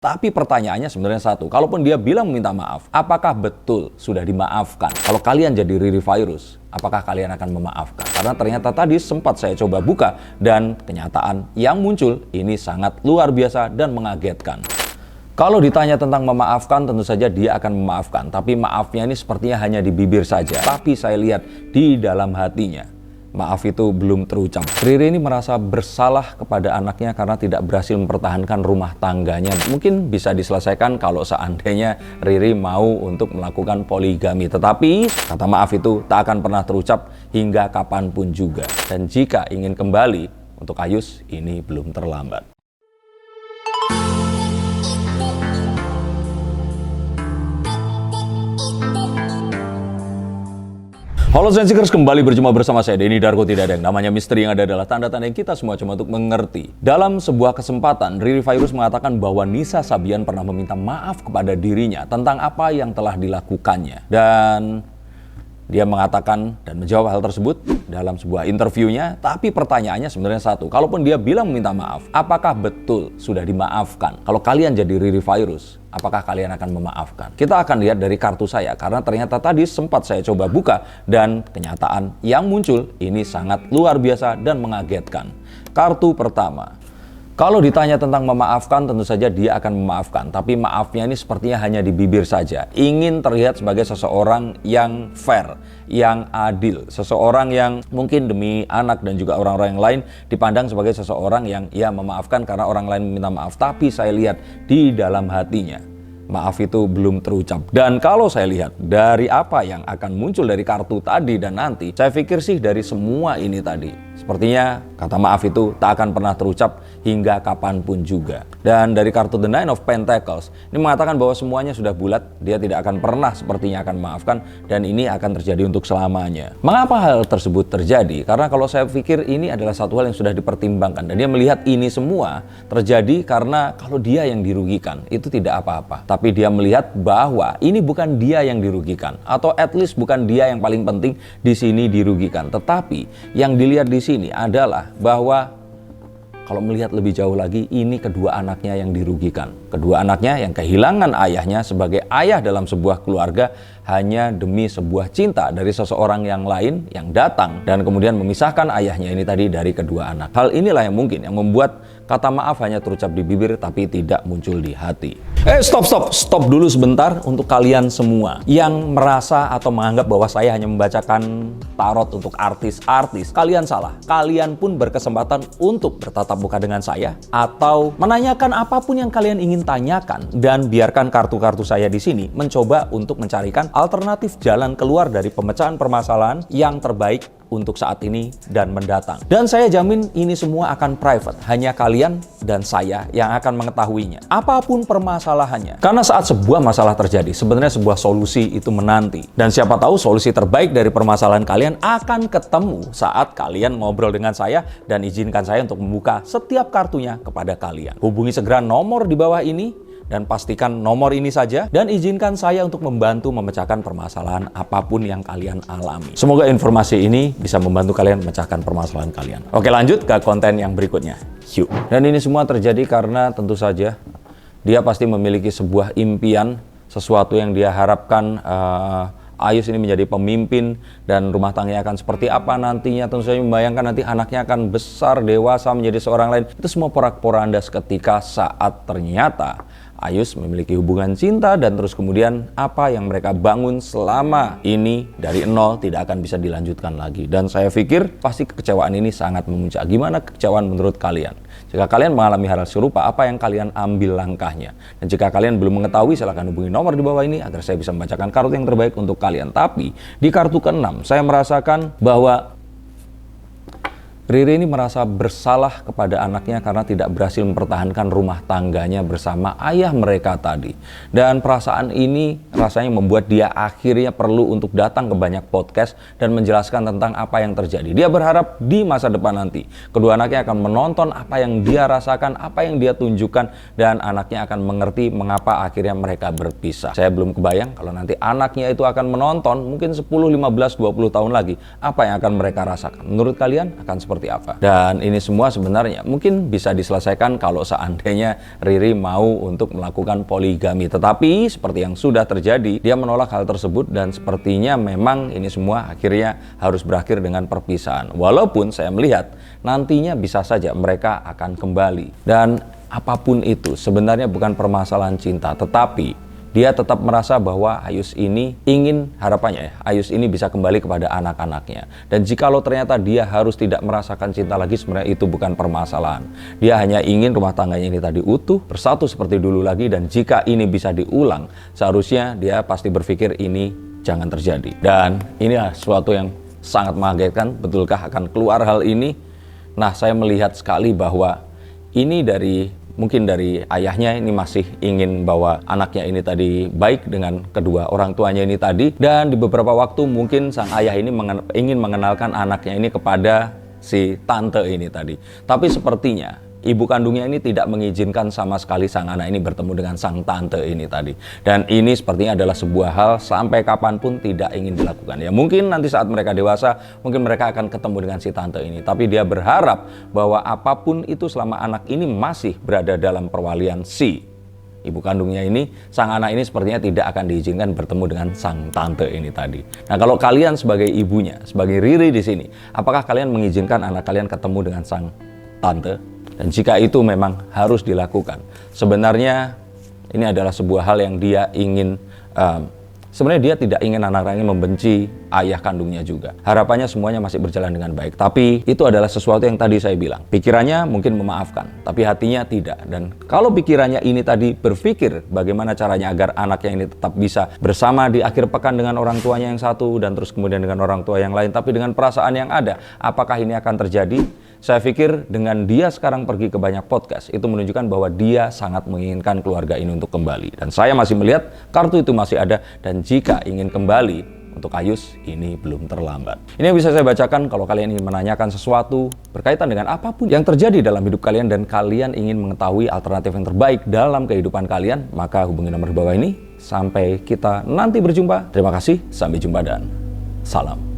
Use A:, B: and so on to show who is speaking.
A: Tapi pertanyaannya sebenarnya satu, kalaupun dia bilang meminta maaf, apakah betul sudah dimaafkan? Kalau kalian jadi Riri Virus, apakah kalian akan memaafkan? Karena ternyata tadi sempat saya coba buka dan kenyataan yang muncul ini sangat luar biasa dan mengagetkan. Kalau ditanya tentang memaafkan, tentu saja dia akan memaafkan. Tapi maafnya ini sepertinya hanya di bibir saja. Tapi saya lihat di dalam hatinya, maaf itu belum terucap. Riri ini merasa bersalah kepada anaknya karena tidak berhasil mempertahankan rumah tangganya. Mungkin bisa diselesaikan kalau seandainya Riri mau untuk melakukan poligami. Tetapi kata maaf itu tak akan pernah terucap hingga kapanpun juga. Dan jika ingin kembali, untuk Ayus ini belum terlambat. Halo Sensikers, kembali berjumpa bersama saya Denny Darko. Tidak ada yang namanya misteri, yang ada adalah tanda-tanda yang kita semua cuma untuk mengerti. Dalam sebuah kesempatan, Riri Virus mengatakan bahwa Nisa Sabian pernah meminta maaf kepada dirinya tentang apa yang telah dilakukannya. Dan dia mengatakan dan menjawab hal tersebut dalam sebuah interviewnya. Tapi pertanyaannya sebenarnya satu, kalaupun dia bilang meminta maaf, apakah betul sudah dimaafkan? Kalau kalian jadi Riri Virus, apakah kalian akan memaafkan? Kita akan lihat dari kartu saya, karena ternyata tadi sempat saya coba buka dan kenyataan yang muncul ini sangat luar biasa dan mengagetkan. Kartu pertama. Kalau ditanya tentang memaafkan, tentu saja dia akan memaafkan. Tapi maafnya ini sepertinya hanya di bibir saja. Ingin terlihat sebagai seseorang yang fair, yang adil. Seseorang yang mungkin demi anak dan juga orang-orang yang lain dipandang sebagai seseorang yang ya memaafkan karena orang lain meminta maaf. Tapi saya lihat di dalam hatinya, maaf itu belum terucap. Dan kalau saya lihat dari apa yang akan muncul dari kartu tadi dan nanti, saya pikir sih dari semua ini tadi, sepertinya kata maaf itu tak akan pernah terucap hingga kapanpun juga. Dan dari kartu The Nine of Pentacles, ini mengatakan bahwa semuanya sudah bulat, dia tidak akan pernah sepertinya akan memaafkan, dan ini akan terjadi untuk selamanya. Mengapa hal tersebut terjadi? Karena kalau saya pikir ini adalah satu hal yang sudah dipertimbangkan, dan dia melihat ini semua terjadi karena kalau dia yang dirugikan, itu tidak apa-apa. Tapi dia melihat bahwa ini bukan dia yang dirugikan, atau at least bukan dia yang paling penting di sini dirugikan. Tetapi yang dilihat di sini adalah bahwa kalau melihat lebih jauh lagi, ini kedua anaknya yang dirugikan. Kedua anaknya yang kehilangan ayahnya sebagai ayah dalam sebuah keluarga hanya demi sebuah cinta dari seseorang yang lain yang datang dan kemudian memisahkan ayahnya ini tadi dari kedua anak. Hal inilah yang mungkin yang membuat kata maaf hanya terucap di bibir tapi tidak muncul di hati. Stop dulu sebentar untuk kalian semua yang merasa atau menganggap bahwa saya hanya membacakan tarot untuk artis-artis. Kalian salah. Kalian pun berkesempatan untuk bertatap muka dengan saya atau menanyakan apapun yang kalian ingin tanyakan, dan biarkan kartu-kartu saya di sini mencoba untuk mencarikan alternatif jalan keluar dari pemecahan permasalahan yang terbaik untuk saat ini dan mendatang. Dan saya jamin ini semua akan private, hanya kalian dan saya yang akan mengetahuinya. Apapun permasalahannya. Karena saat sebuah masalah terjadi, sebenarnya sebuah solusi itu menanti. Dan siapa tahu solusi terbaik dari permasalahan kalian akan ketemu saat kalian ngobrol dengan saya dan izinkan saya untuk membuka setiap kartunya kepada kalian. Hubungi segera nomor di bawah ini dan pastikan nomor ini saja, dan izinkan saya untuk membantu memecahkan permasalahan apapun yang kalian alami. Semoga informasi ini bisa membantu kalian memecahkan permasalahan kalian. Oke, lanjut ke konten yang berikutnya. Yuk. Dan ini semua terjadi karena tentu saja dia pasti memiliki sebuah impian, sesuatu yang dia harapkan Ayus ini menjadi pemimpin dan rumah tangganya akan seperti apa nantinya. Tentu saja membayangkan nanti anaknya akan besar, dewasa, menjadi seorang lain. Itu semua porak-poranda seketika saat ternyata Ayus memiliki hubungan cinta dan terus kemudian apa yang mereka bangun selama ini dari nol tidak akan bisa dilanjutkan lagi. Dan saya pikir pasti kekecewaan ini sangat memuncak. Gimana kekecewaan menurut kalian? Jika kalian mengalami hal serupa, apa yang kalian ambil langkahnya? Dan jika kalian belum mengetahui, silahkan hubungi nomor di bawah ini agar saya bisa membacakan kartu yang terbaik untuk kalian. Tapi di kartu ke-6 saya merasakan bahwa Riri ini merasa bersalah kepada anaknya karena tidak berhasil mempertahankan rumah tangganya bersama ayah mereka tadi. Dan perasaan ini rasanya membuat dia akhirnya perlu untuk datang ke banyak podcast dan menjelaskan tentang apa yang terjadi. Dia berharap di masa depan nanti kedua anaknya akan menonton apa yang dia rasakan, apa yang dia tunjukkan, dan anaknya akan mengerti mengapa akhirnya mereka berpisah. Saya belum kebayang kalau nanti anaknya itu akan menonton mungkin 10, 15, 20 tahun lagi, apa yang akan mereka rasakan. Menurut kalian akan seperti seperti apa. Dan ini semua sebenarnya mungkin bisa diselesaikan kalau seandainya Riri mau untuk melakukan poligami. Tetapi seperti yang sudah terjadi, dia menolak hal tersebut dan sepertinya memang ini semua akhirnya harus berakhir dengan perpisahan. Walaupun saya melihat nantinya bisa saja mereka akan kembali. Dan apapun itu sebenarnya bukan permasalahan cinta, tetapi dia tetap merasa bahwa Ayus ini ingin, harapannya Ayus ini bisa kembali kepada anak-anaknya. Dan jikalau ternyata dia harus tidak merasakan cinta lagi, sebenarnya itu bukan permasalahan. Dia hanya ingin rumah tangganya ini tadi utuh, bersatu seperti dulu lagi. Dan jika ini bisa diulang, seharusnya dia pasti berpikir ini jangan terjadi. Dan ini sesuatu yang sangat mengagetkan. Betulkah akan keluar hal ini? Nah, saya melihat sekali bahwa ini mungkin dari ayahnya ini masih ingin bahwa anaknya ini tadi baik dengan kedua orang tuanya ini tadi. Dan di beberapa waktu mungkin sang ayah ini ingin mengenalkan anaknya ini kepada si tante ini tadi. Tapi sepertinya ibu kandungnya ini tidak mengizinkan sama sekali sang anak ini bertemu dengan sang tante ini tadi. Dan ini sepertinya adalah sebuah hal sampai kapanpun tidak ingin dilakukan. Ya mungkin nanti saat mereka dewasa, mungkin mereka akan ketemu dengan si tante ini. Tapi dia berharap bahwa apapun itu selama anak ini masih berada dalam perwalian si ibu kandungnya ini, sang anak ini sepertinya tidak akan diizinkan bertemu dengan sang tante ini tadi. Nah, kalau kalian sebagai ibunya, sebagai Riri di sini, apakah kalian mengizinkan anak kalian ketemu dengan sang tante? Dan jika itu memang harus dilakukan, sebenarnya ini adalah sebuah hal yang dia ingin, sebenarnya dia tidak ingin anak-anaknya membenci ayah kandungnya juga. Harapannya semuanya masih berjalan dengan baik. Tapi itu adalah sesuatu yang tadi saya bilang. Pikirannya mungkin memaafkan, tapi hatinya tidak. Dan kalau pikirannya ini tadi berpikir bagaimana caranya agar anaknya ini tetap bisa bersama di akhir pekan dengan orang tuanya yang satu, dan terus kemudian dengan orang tua yang lain, tapi dengan perasaan yang ada, apakah ini akan terjadi? Saya pikir dengan dia sekarang pergi ke banyak podcast, itu menunjukkan bahwa dia sangat menginginkan keluarga ini untuk kembali. Dan saya masih melihat kartu itu masih ada, dan jika ingin kembali untuk Ayus, ini belum terlambat. Ini yang bisa saya bacakan. Kalau kalian ingin menanyakan sesuatu berkaitan dengan apapun yang terjadi dalam hidup kalian, dan kalian ingin mengetahui alternatif yang terbaik dalam kehidupan kalian, maka hubungi nomor di bawah ini. Sampai kita nanti berjumpa. Terima kasih, sampai jumpa dan salam.